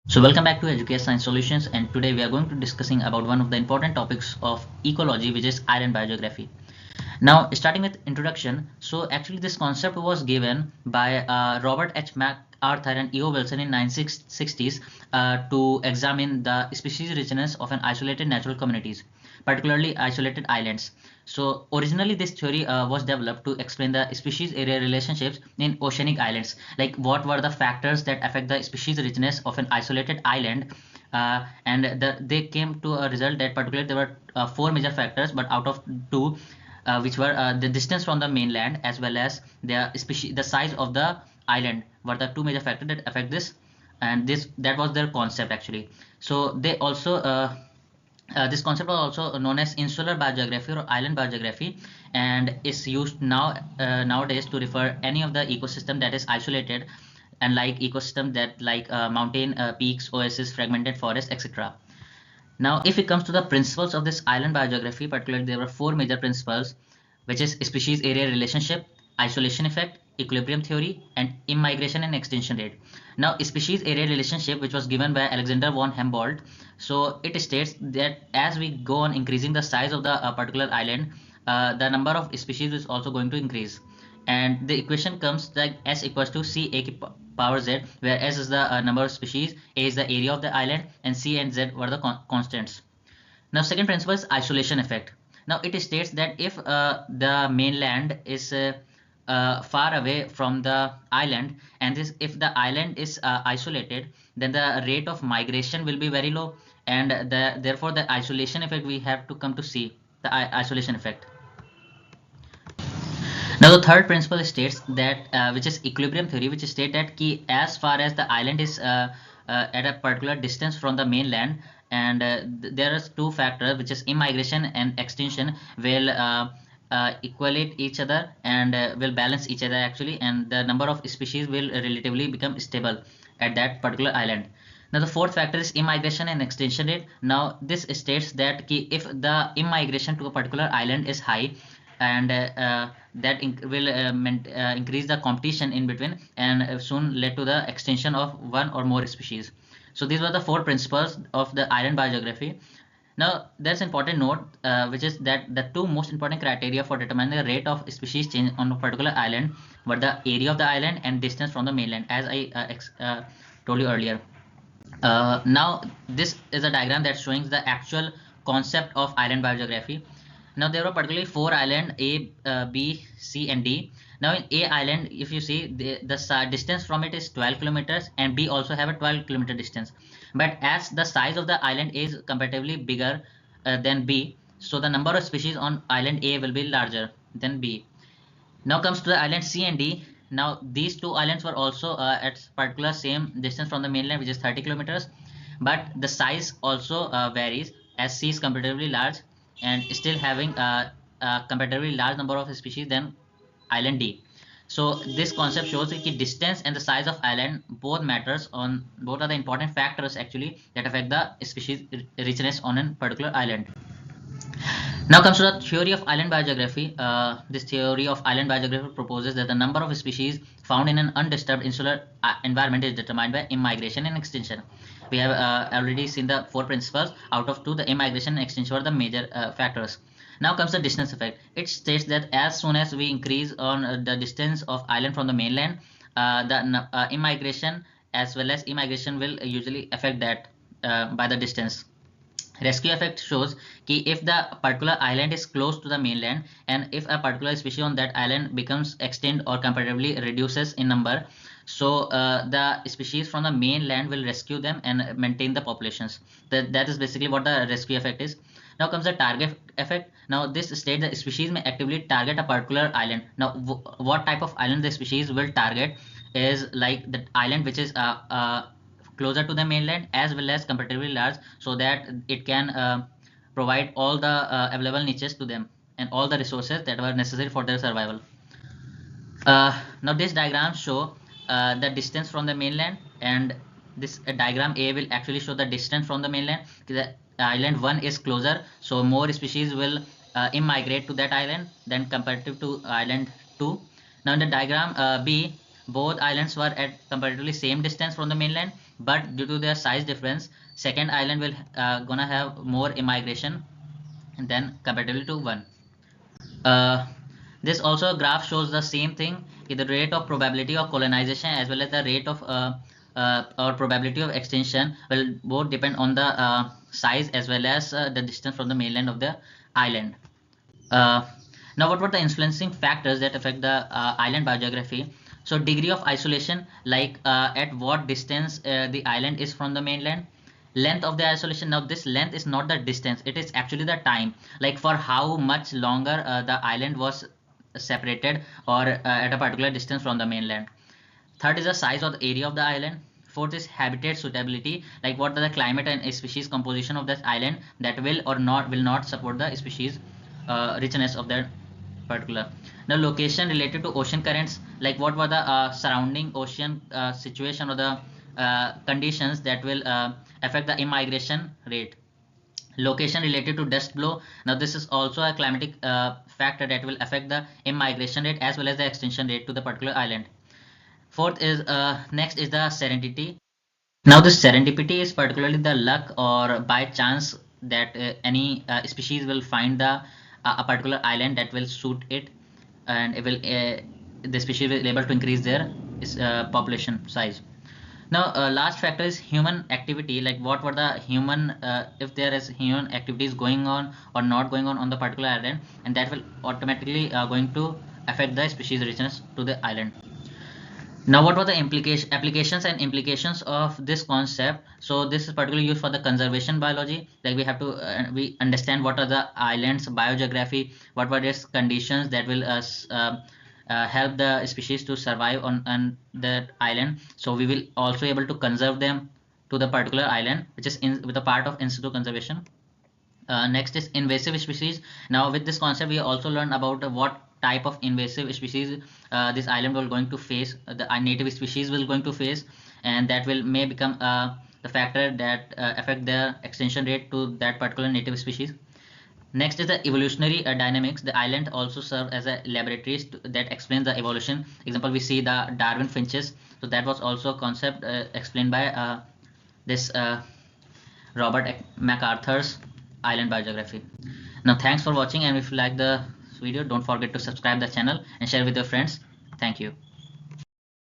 So welcome back to Education Science Solutions, and today we are going to discussing about one of the important topics of ecology, which is island biogeography. Now, starting with introduction, so actually this concept was given by Robert H. MacArthur and E.O. Wilson in 1960s to examine the species richness of an isolated natural communities, particularly isolated islands. So originally this theory was developed to explain the species area relationships in oceanic islands, like what were the factors that affect the species richness of an isolated island. They came to a result that particularly there were four major factors, but out of two, which were the distance from the mainland as well as the size of the island, were the two major factors that affect this, and that was their concept actually. So they also this concept was also known as insular biogeography or island biogeography, and is used nowadays to refer any of the ecosystem that is isolated, and like ecosystem that like mountain peaks, oasis, fragmented forest, etc. Now, if it comes to the principles of this island biogeography, particularly there were four major principles, which is species area relationship, isolation effect, equilibrium theory, and immigration and extinction rate. Now, species area relationship, which was given by Alexander von Humboldt, so it states that as we go on increasing the size of the particular island, the number of species is also going to increase. And the equation comes like S equals to C A power Z, where S is the number of species, A is the area of the island, and C and Z were the constants. Now, second principle is isolation effect. Now, it states that if the mainland is far away from the island, and if the island is isolated, then the rate of migration will be very low, and therefore the isolation effect we have to come to see the isolation effect. Now, the third principle states that, which is equilibrium theory, which states that key as far as the island is at a particular distance from the mainland, and there are two factors, which is immigration and extinction, will equalate each other and will balance each other actually, and the number of species will relatively become stable at that particular island. Now, the fourth factor is immigration and extinction rate. Now, this states that if the immigration to a particular island is high, and that will increase the competition in between, and soon led to the extinction of one or more species. So these were the four principles of the island biogeography. Now, there's an important note, which is that the two most important criteria for determining the rate of species change on a particular island were the area of the island and distance from the mainland, as I told you earlier. Now, this is a diagram that showing the actual concept of island biogeography. Now, there are particularly four islands, A, B, C, and D. Now, in A island, if you see the distance from it is 12 kilometers, and B also have a 12-kilometer distance. But as the size of the island is comparatively bigger than B, so the number of species on island A will be larger than B. Now comes to the island C and D. Now these two islands were also at particular same distance from the mainland, which is 30 kilometers, but the size also varies, as C is comparatively large and still having a comparatively large number of species than island D. So this concept shows that distance and the size of island both matters on both are the important factors actually that affect the species richness on a particular island. Now comes to the theory of island biogeography. This theory of island biogeography proposes that the number of species found in an undisturbed insular environment is determined by immigration and extinction. We have already seen the four principles. Out of two, the immigration and extinction are the major factors. Now comes the distance effect. It states that as soon as we increase on the distance of island from the mainland, the immigration as well as immigration will usually affect that by the distance. Rescue effect shows कि if the particular island is close to the mainland, and if a particular species on that island becomes extinct or comparatively reduces in number, so the species from the mainland will rescue them and maintain the populations. That is basically what the rescue effect is. Now comes the target effect. Now this states the species may actively target a particular island. Now what type of island the species will target is like the island which is closer to the mainland as well as comparatively large, so that it can provide all the available niches to them and all the resources that were necessary for their survival. Now this diagram show the distance from the mainland, and this diagram A will actually show the distance from the mainland. The island 1 is closer, so more species will immigrate to that island than comparative to island 2. Now in the diagram B, both islands were at comparatively same distance from the mainland, but due to their size difference, second island will gonna have more immigration than comparatively to one. uh, this also graph shows the same thing, the rate of probability of colonization as well as the rate of or probability of extinction will both depend on the size as well as the distance from the mainland of the island. Uh, Now, what were the influencing factors that affect the island biogeography? So, degree of isolation, like at what distance the island is from the mainland, length of the isolation. Now, this length is not the distance; it is actually the time, like for how much longer the island was separated or at a particular distance from the mainland. Third is the size or the area of the island. Fourth is habitat suitability, like what are the climate and species composition of that island that will not support the species richness of that particular. Now, location related to ocean currents, like what were the surrounding ocean situation or the conditions that will affect the immigration rate. Location related to dust blow. Now, this is also a climatic factor that will affect the immigration rate as well as the extinction rate to the particular island. Fourth is next is the serendipity. Now, this serendipity is particularly the luck or by chance that any species will find a particular island that will suit it, and it will the species will be able to increase their population size. Now, last factor is human activity, like what were the human if there is human activities going on or not going on the particular island, and that will automatically going to affect the species richness to the island. Now, what were the applications and implications of this concept? So this is particularly used for the conservation biology. Like we have to we understand what are the islands biogeography, what were its conditions that will help the species to survive on that island. So we will also able to conserve them to the particular island, which is in with a part of in situ conservation. Next is invasive species. Now, with this concept, we also learn about what type of invasive species this island will going to face, the native species will going to face, and that will may become the factor that affect the extinction rate to that particular native species. Next is the evolutionary dynamics. The island also serve as a laboratories that explain the evolution. Example, we see the Darwin finches. So that was also a concept explained by this Robert MacArthur's Island Biography. Now, thanks for watching, and if you like the video, don't forget to subscribe the channel and share with your friends. Thank you.